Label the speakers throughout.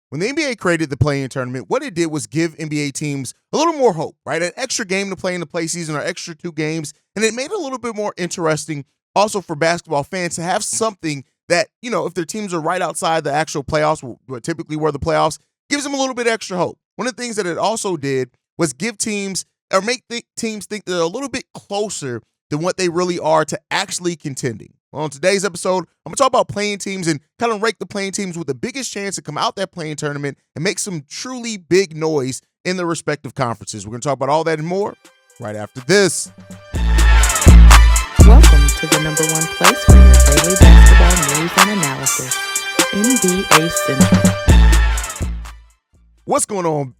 Speaker 1: when the NBA created the play-in tournament, what it did was give NBA teams a little more hope, right? An extra game to play in the play season or extra 2 games. And it made it a little bit more interesting also for basketball fans to have something that, if their teams are right outside the actual playoffs, what typically were the playoffs, gives them a little bit extra hope. One of the things that it also did was give teams or make teams think they're a little bit closer than what they really are to actually contending. Well, on today's episode, I'm going to talk about playing teams and kind of rank the playing teams with the biggest chance to come out that playing tournament and make some truly big noise in their respective conferences. We're going to talk about all that and more right after this.
Speaker 2: Welcome to the number one place for your daily basketball news and analysis, NBA Central.
Speaker 1: What's going on?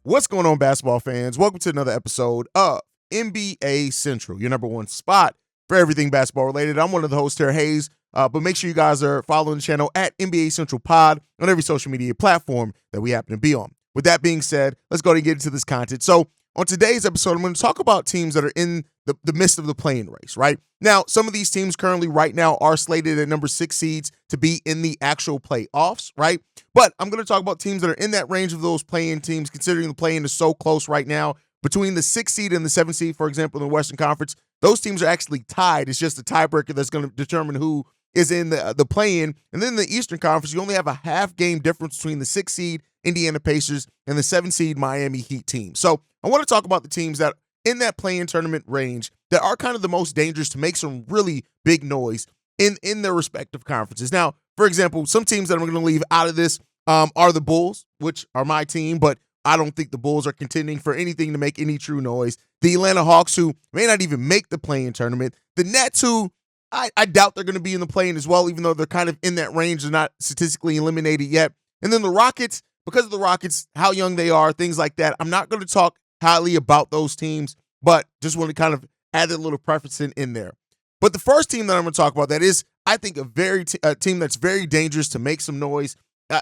Speaker 1: What's going on, basketball fans? Welcome to another episode of NBA Central, your number one spot for everything basketball related. I'm one of the hosts here, Haize, but make sure you guys are following the channel at NBA Central Pod on every social media platform that we happen to be on. With that being said, let's go ahead and get into this content. So on today's episode, I'm going to talk about teams that are in the midst of the play-in race, right? Now, some of these teams currently right now are slated at number 6 seeds to be in the actual playoffs, right? But I'm going to talk about teams that are in that range of those play-in teams, considering the play-in is so close right now. Between the 6 seed and the 7 seed, for example, in the Western Conference, those teams are actually tied. It's just a tiebreaker that's going to determine who is in the play-in. And then in the Eastern Conference, you only have a half-game difference between the 6 seed Indiana Pacers and the 7 seed Miami Heat team. So I want to talk about the teams that in that play-in tournament range that are kind of the most dangerous to make some really big noise in their respective conferences. Now, for example, some teams that I'm going to leave out of this are the Bulls, which are my team, but I don't think the Bulls are contending for anything to make any true noise. The Atlanta Hawks, who may not even make the play-in tournament. The Nets, who I doubt they're going to be in the play-in as well, even though they're kind of in that range. They're not statistically eliminated yet. And then the Rockets, because of the Rockets, how young they are, things like that. I'm not going to talk highly about those teams, but just want to kind of add a little preference in there. But the first team that I'm going to talk about that is, I think, a team that's very dangerous to make some noise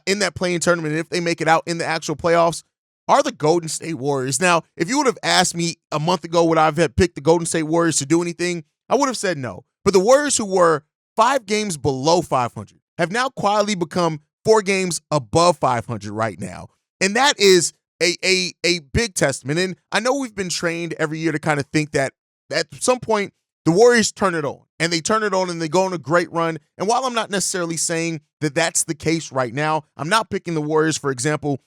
Speaker 1: in that play-in tournament, and if they make it out in the actual playoffs, are the Golden State Warriors. Now, if you would have asked me a month ago would I have picked the Golden State Warriors to do anything, I would have said no. But the Warriors, who were 5 games below 500, have now quietly become 4 games above 500 right now. And that is a big testament. And I know we've been trained every year to kind of think that at some point the Warriors turn it on. And they turn it on and they go on a great run. And while I'm not necessarily saying that that's the case right now, I'm not picking the Warriors, for example,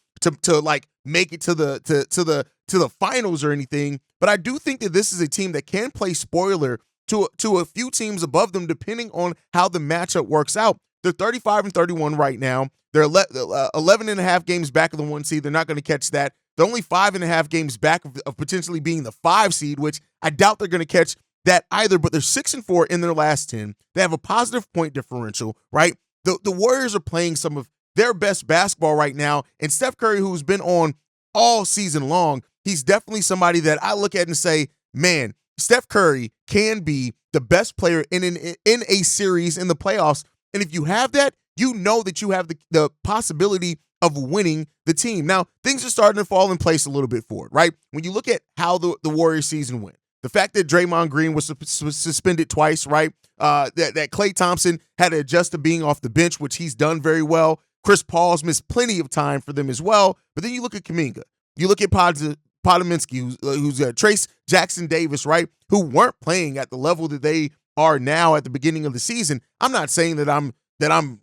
Speaker 1: to like make it to the finals or anything, but I do think that this is a team that can play spoiler to a few teams above them, depending on how the matchup works out. They're 35-31 right now. They're 11 and a half games back of the 1 seed. They're not going to catch that. They're only 5.5 games back of potentially being the 5 seed, which I doubt they're going to catch that either. But they're 6-4 in their last 10. They have a positive point differential, right? The Warriors are playing some of their best basketball right now. And Steph Curry, who's been on all season long, he's definitely somebody that I look at and say, man, Steph Curry can be the best player in a series in the playoffs. And if you have that, you know that you have the possibility of winning the team. Now, things are starting to fall in place a little bit for it, right? When you look at how the Warriors season went, the fact that Draymond Green was suspended twice, right? That Klay Thompson had to adjust to being off the bench, which he's done very well. Chris Paul's missed plenty of time for them as well. But then you look at Kuminga. You look at Podominski, who's Trace Jackson Davis, right, who weren't playing at the level that they are now at the beginning of the season. I'm not saying that I'm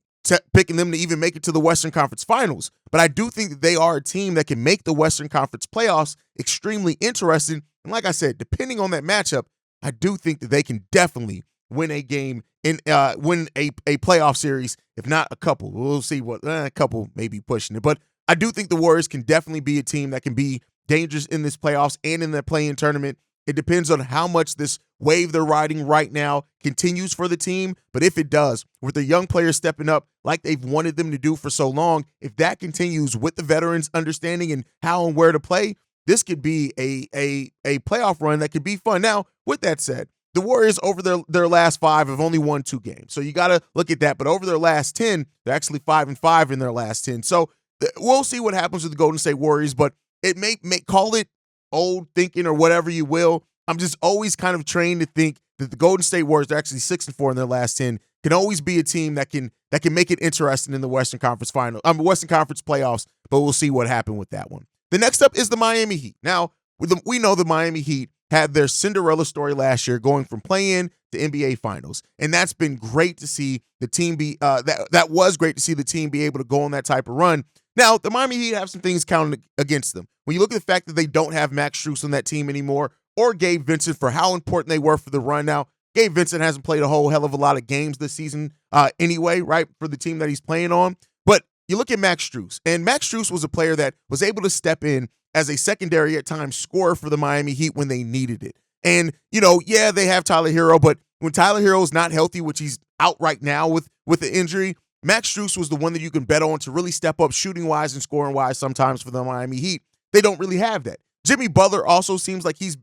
Speaker 1: picking them to even make it to the Western Conference Finals, but I do think that they are a team that can make the Western Conference playoffs extremely interesting. And like I said, depending on that matchup, I do think that they can definitely win a game win a playoff series, if not a couple. We'll see what a couple may be pushing it, but I do think the Warriors can definitely be a team that can be dangerous in this playoffs and in the play-in tournament. It depends on how much this wave they're riding right now continues for the team. But if it does, with the young players stepping up like they've wanted them to do for so long, if that continues with the veterans understanding and how and where to play, this could be a playoff run that could be fun. Now, with that said, the Warriors over their last 5 have only won 2 games. So you got to look at that. But over their last 10, they're actually 5-5 in their last 10. So we'll see what happens with the Golden State Warriors, but it may call it old thinking or whatever you will. I'm just always kind of trained to think that the Golden State Warriors are actually 6-4 in their last 10 can always be a team that can make it interesting in the Western Conference Western Conference playoffs, but we'll see what happened with that one. The next up is the Miami Heat. Now, we know the Miami Heat had their Cinderella story last year, going from play-in to NBA Finals, and that's been great to see the team be. That was great to see the team be able to go on that type of run. Now, the Miami Heat have some things counted against them. When you look at the fact that they don't have Max Strus on that team anymore, or Gabe Vincent, for how important they were for the run. Now, Gabe Vincent hasn't played a whole hell of a lot of games this season anyway, right, for the team that he's playing on. But you look at Max Strus, and Max Strus was a player that was able to step in as a secondary at times scorer for the Miami Heat when they needed it. And, yeah, they have Tyler Hero, but when Tyler Hero is not healthy, which he's out right now with the injury, Max Strus was the one that you can bet on to really step up shooting-wise and scoring-wise sometimes for the Miami Heat. They don't really have that. Jimmy Butler also seems like he's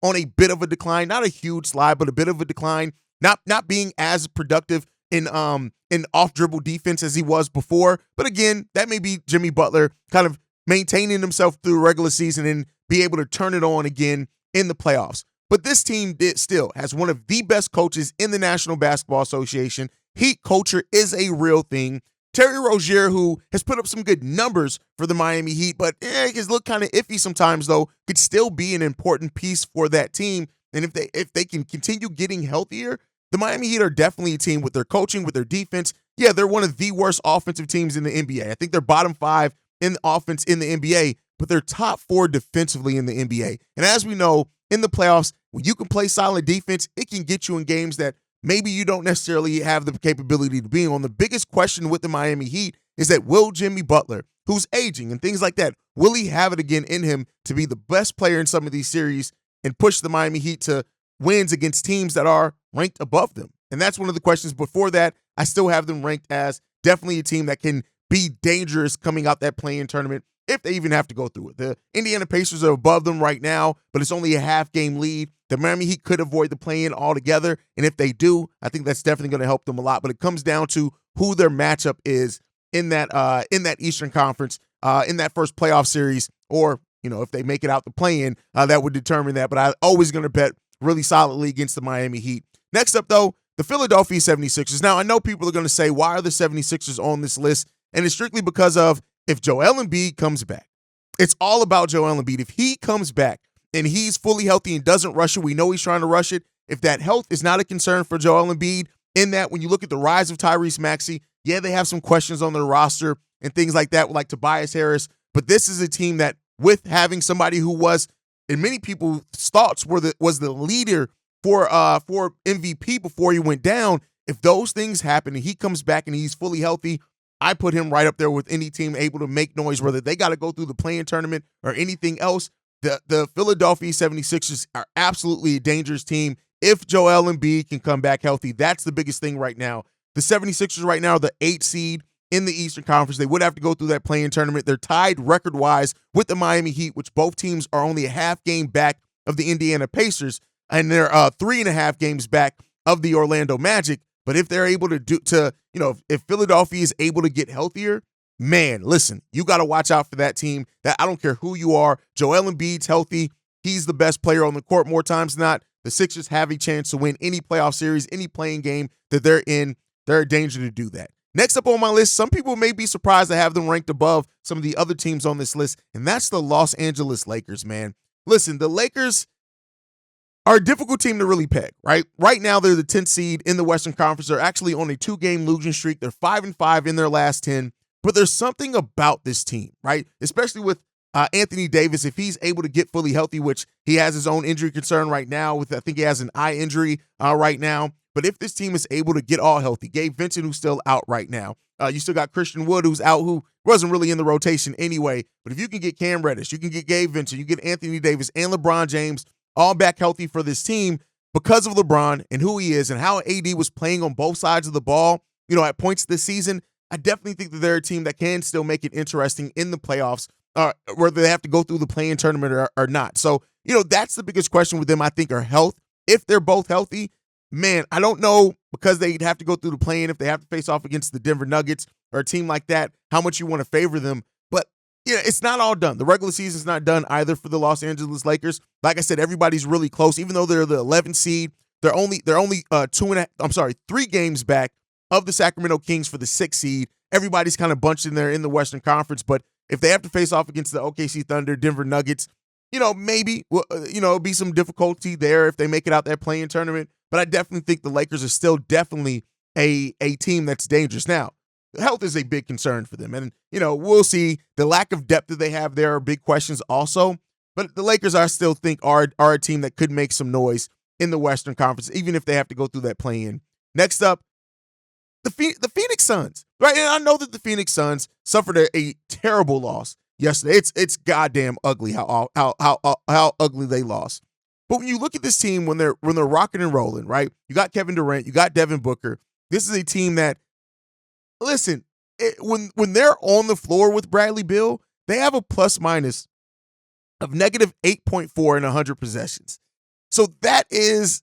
Speaker 1: on a bit of a decline, not a huge slide, but a bit of a decline, not being as productive in off-dribble defense as he was before. But again, that may be Jimmy Butler kind of maintaining himself through the regular season and be able to turn it on again in the playoffs. But this team still has one of the best coaches in the National Basketball Association. Heat culture is a real thing. Terry Rozier, who has put up some good numbers for the Miami Heat, but has looked kind of iffy sometimes, though, could still be an important piece for that team. And if they can continue getting healthier, the Miami Heat are definitely a team with their coaching, with their defense. Yeah, they're one of the worst offensive teams in the NBA. I think they're bottom 5 in the offense in the NBA, but they're top 4 defensively in the NBA. And as we know, in the playoffs, when you can play solid defense, it can get you in games that maybe you don't necessarily have the capability to be on. The biggest question with the Miami Heat is that will Jimmy Butler, who's aging and things like that, will he have it again in him to be the best player in some of these series and push the Miami Heat to wins against teams that are ranked above them? And that's one of the questions. Before that, I still have them ranked as definitely a team that can be dangerous coming out that play-in tournament if they even have to go through it. The Indiana Pacers are above them right now, but it's only a half-game lead. The Miami Heat could avoid the play-in altogether, and if they do, I think that's definitely going to help them a lot. But it comes down to who their matchup is in that Eastern Conference, in that first playoff series, or if they make it out the play-in, that would determine that. But I'm always going to bet really solidly against the Miami Heat. Next up, though, the Philadelphia 76ers. Now, I know people are going to say, why are the 76ers on this list? And it's strictly because of if Joel Embiid comes back. It's all about Joel Embiid. If he comes back and he's fully healthy and doesn't rush it, we know he's trying to rush it. If that health is not a concern for Joel Embiid, in that when you look at the rise of Tyrese Maxey, yeah, they have some questions on their roster and things like that, like Tobias Harris. But this is a team that, with having somebody who was, in many people's thoughts, was the leader for MVP before he went down. If those things happen and he comes back and he's fully healthy, I put him right up there with any team able to make noise, whether they got to go through the play-in tournament or anything else. The Philadelphia 76ers are absolutely a dangerous team. If Joel Embiid can come back healthy, that's the biggest thing right now. The 76ers right now are the 8th seed in the Eastern Conference. They would have to go through that play-in tournament. They're tied record-wise with the Miami Heat, which both teams are only a half game back of the Indiana Pacers, and they're 3.5 games back of the Orlando Magic. But if they're able if Philadelphia is able to get healthier, man, listen, you got to watch out for that team. That I don't care who you are. Joel Embiid's healthy. He's the best player on the court more times than not. The Sixers have a chance to win any playoff series, any playing game that they're in. They're a danger to do that. Next up on my list, some people may be surprised to have them ranked above some of the other teams on this list, and that's the Los Angeles Lakers, man. Listen, the Lakers are a difficult team to really peg, right? Right now, they're the 10th seed in the Western Conference. They're actually on a 2-game losing streak. They're 5-5 in their last 10. But there's something about this team, right? Especially with Anthony Davis, if he's able to get fully healthy, which he has his own injury concern right now. I think he has an eye injury right now. But if this team is able to get all healthy, Gabe Vincent, who's still out right now, you still got Christian Wood, who's out, who wasn't really in the rotation anyway. But if you can get Cam Reddish, you can get Gabe Vincent, you get Anthony Davis and LeBron James all back healthy for this team because of LeBron and who he is and how AD was playing on both sides of the ball, at points this season, I definitely think that they're a team that can still make it interesting in the playoffs, whether they have to go through the play-in tournament or not. So, that's the biggest question with them, I think, are health. If they're both healthy, man, I don't know, because they'd have to go through the play-in, if they have to face off against the Denver Nuggets or a team like that, how much you want to favor them. But, it's not all done. The regular season's not done either for the Los Angeles Lakers. Like I said, everybody's really close. Even though they're the 11th seed, They're only 3 games back of the Sacramento Kings for the 6th seed. Everybody's kind of bunched in there in the Western Conference, but if they have to face off against the OKC Thunder, Denver Nuggets, maybe it'll be some difficulty there if they make it out that play-in tournament. But I definitely think the Lakers are still definitely a team that's dangerous. Now, health is a big concern for them, and we'll see. The lack of depth that they have there are big questions also. But the Lakers, I still think, are a team that could make some noise in the Western Conference, even if they have to go through that play-in. Next up, the Phoenix Suns, right? And I know that the Phoenix Suns suffered a terrible loss yesterday. It's goddamn ugly how ugly they lost. But when you look at this team when they're rocking and rolling, right? You got Kevin Durant, you got Devin Booker. This is a team that, listen, when they're on the floor with Bradley Beal, they have a plus minus of negative 8.4 in 100 possessions. So that is,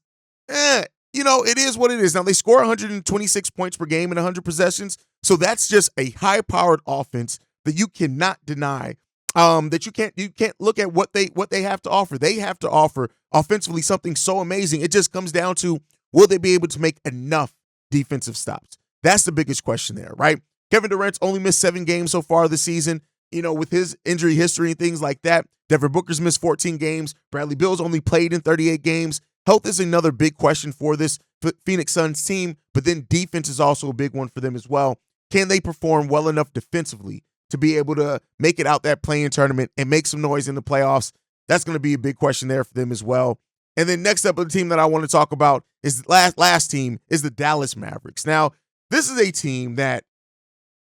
Speaker 1: it is what it is. Now, they score 126 points per game in 100 possessions. So that's just a high-powered offense that you cannot deny. That you can't look at what they have to offer. They have to offer offensively something so amazing. It just comes down to, will they be able to make enough defensive stops? That's the biggest question there, right? Kevin Durant's only missed 7 games so far this season, with his injury history and things like that. Devin Booker's missed 14 games. Bradley Beal's only played in 38 games. Health is another big question for this Phoenix Suns team, but then defense is also a big one for them as well. Can they perform well enough defensively to be able to make it out that play-in tournament and make some noise in the playoffs? That's going to be a big question there for them as well. And then next up, the team that I want to talk about is last team is the Dallas Mavericks. Now, this is a team that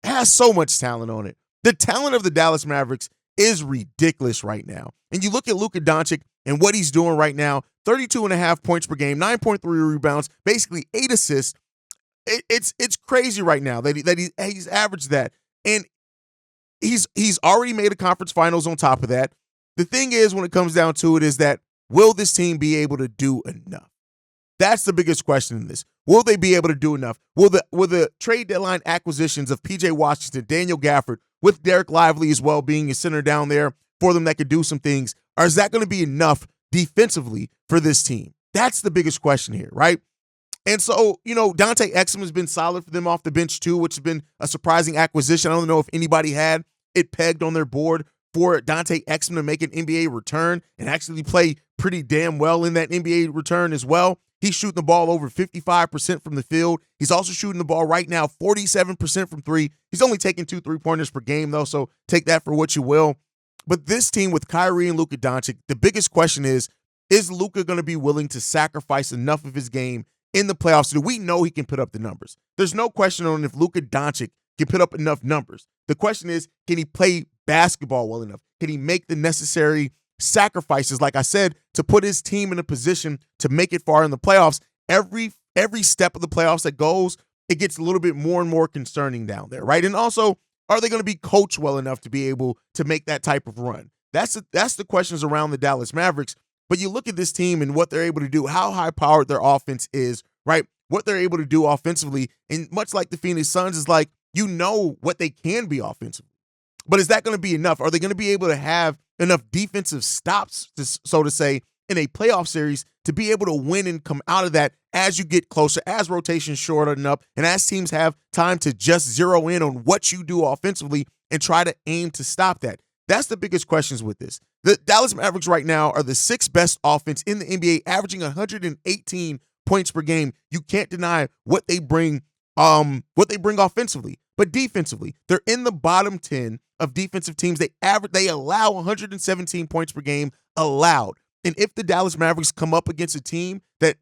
Speaker 1: has so much talent on it. The talent of the Dallas Mavericks is ridiculous right now. And you look at Luka Doncic and what he's doing right now, 32.5 points per game, 9.3 rebounds, basically 8 assists. It's crazy right now that he's averaged that. And he's already made a conference finals on top of that. The thing is, when it comes down to it, is that will this team be able to do enough? That's the biggest question in this. Will they be able to do enough? Will the trade deadline acquisitions of PJ Washington, Daniel Gafford, with Derek Lively as well being a center down there for them that could do some things, or is that going to be enough defensively for this team? That's the biggest question here, right? And so, Dante Exum has been solid for them off the bench too, which has been a surprising acquisition. I don't know if anybody had it pegged on their board for Dante Exum to make an NBA return and actually play pretty damn well in that NBA return as well. He's shooting the ball over 55% from the field. He's also shooting the ball right now 47% from 3. He's only taking 2 3-pointers per game, though, so take that for what you will. But this team with Kyrie and Luka Doncic, the biggest question is Luka going to be willing to sacrifice enough of his game in the playoffs? So we know he can put up the numbers. There's no question on if Luka Doncic can put up enough numbers. The question is, can he play basketball well enough? Can he make the necessary sacrifices, like I said, to put his team in a position to make it far in the playoffs? Every step of the playoffs that goes, it gets a little bit more and more concerning down there, right? And also, are they going to be coached well enough to be able to make that type of run? That's the questions around the Dallas Mavericks. But you look at this team and what they're able to do, how high-powered their offense is, right? What they're able to do offensively, and much like the Phoenix Suns, is like, what they can be offensively. But is that going to be enough? Are they going to be able to have enough defensive stops, so to say, in a playoff series to be able to win and come out of that as you get closer, as rotations shorten up, and as teams have time to just zero in on what you do offensively and try to aim to stop that? That's the biggest questions with this. The Dallas Mavericks right now are the 6th best offense in the NBA, averaging 118 points per game. You can't deny what they bring offensively. But defensively, they're in the bottom 10 of defensive teams. They allow 117 points per game allowed. And if the Dallas Mavericks come up against a team that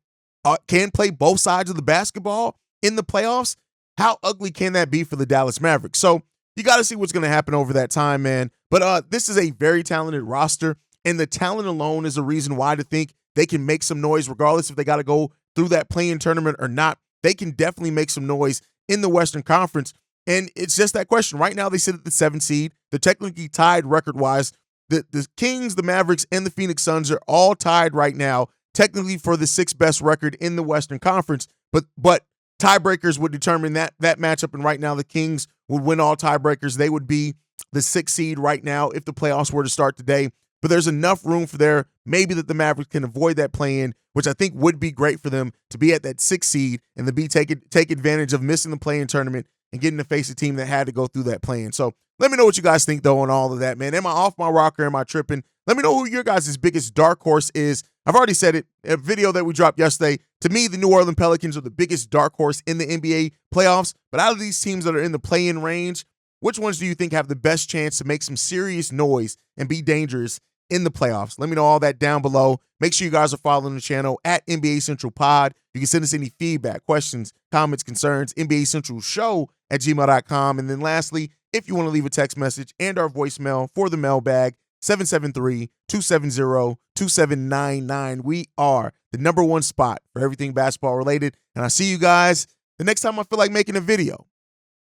Speaker 1: can play both sides of the basketball in the playoffs, how ugly can that be for the Dallas Mavericks? So you got to see what's going to happen over that time, man. But this is a very talented roster, and the talent alone is a reason why to think they can make some noise regardless if they got to go through that play-in tournament or not. They can definitely make some noise in the Western Conference. And it's just that question. Right now, they sit at the 7th seed. They're technically tied record-wise. The Kings, the Mavericks, and the Phoenix Suns are all tied right now, technically for the 6th best record in the Western Conference. But tiebreakers would determine that matchup. And right now, the Kings would win all tiebreakers. They would be the 6th seed right now if the playoffs were to start today. but there's enough room for there maybe that the Mavericks can avoid that play-in, which I think would be great for them to be at that 6th seed and to take advantage of missing the play-in tournament and getting to face a team that had to go through that play-in. So let me know what you guys think, though, on all of that, man. Am I off my rocker? Am I tripping? Let me know who your guys' biggest dark horse is. I've already said it, a video that we dropped yesterday. To me, the New Orleans Pelicans are the biggest dark horse in the NBA playoffs. But out of these teams that are in the play-in range, which ones do you think have the best chance to make some serious noise and be dangerous in the playoffs? Let me know all that down below. Make sure you guys are following the channel at NBA Central Pod. You can send us any feedback, questions, comments, concerns, NBA Central Show at gmail.com. And then lastly, if you want to leave a text message and our voicemail for the mailbag, 773-270-2799. We are the #1 spot for everything basketball related. And I'll see you guys the next time I feel like making a video.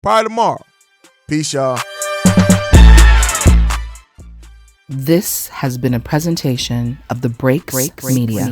Speaker 1: Probably tomorrow. Peace, y'all.
Speaker 2: This has been a presentation of the Breaks Media.